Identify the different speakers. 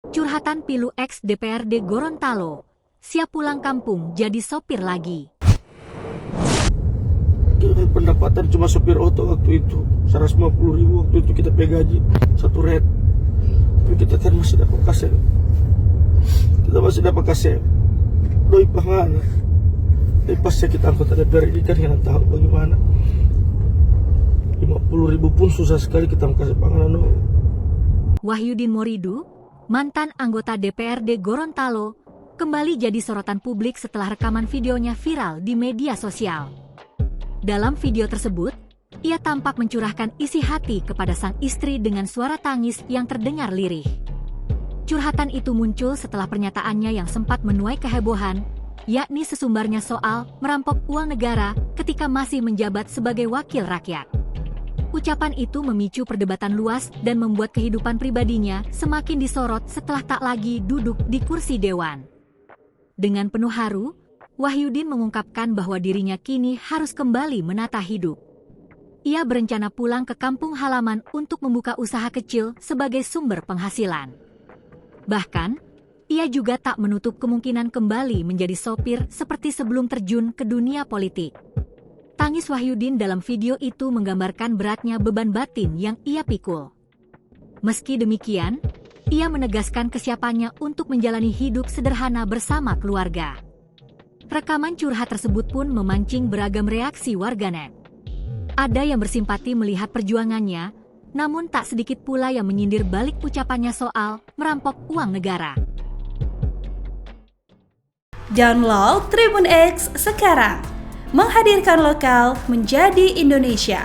Speaker 1: Curhatan pilu ex DPRD Gorontalo, siap pulang kampung jadi sopir lagi.
Speaker 2: Pendapatan cuma sopir oto waktu itu 150.000 waktu itu kita gaji satu red. Tapi kita kan masih dapat kasih. Kita masih dapat kasih doi pangana. Tapi pas kita anggota DPR ini kan yang tahu bagaimana. 50.000 pun susah sekali kita kasih panganan. No.
Speaker 1: Wahyudin Moridu, mantan anggota DPRD Gorontalo, kembali jadi sorotan publik setelah rekaman videonya viral di media sosial. Dalam video tersebut, ia tampak mencurahkan isi hati kepada sang istri dengan suara tangis yang terdengar lirih. Curhatan itu muncul setelah pernyataannya yang sempat menuai kehebohan, yakni sesumbarnya soal merampok uang negara ketika masih menjabat sebagai wakil rakyat. Ucapan itu memicu perdebatan luas dan membuat kehidupan pribadinya semakin disorot setelah tak lagi duduk di kursi dewan. Dengan penuh haru, Wahyudin mengungkapkan bahwa dirinya kini harus kembali menata hidup. Ia berencana pulang ke kampung halaman untuk membuka usaha kecil sebagai sumber penghasilan. Bahkan, ia juga tak menutup kemungkinan kembali menjadi sopir seperti sebelum terjun ke dunia politik. Tangis Wahyudin dalam video itu menggambarkan beratnya beban batin yang ia pikul. Meski demikian, ia menegaskan kesiapannya untuk menjalani hidup sederhana bersama keluarga. Rekaman curhat tersebut pun memancing beragam reaksi warganet. Ada yang bersimpati melihat perjuangannya, namun tak sedikit pula yang menyindir balik ucapannya soal merampok uang negara.
Speaker 3: Download Tribun X sekarang, menghadirkan lokal menjadi Indonesia.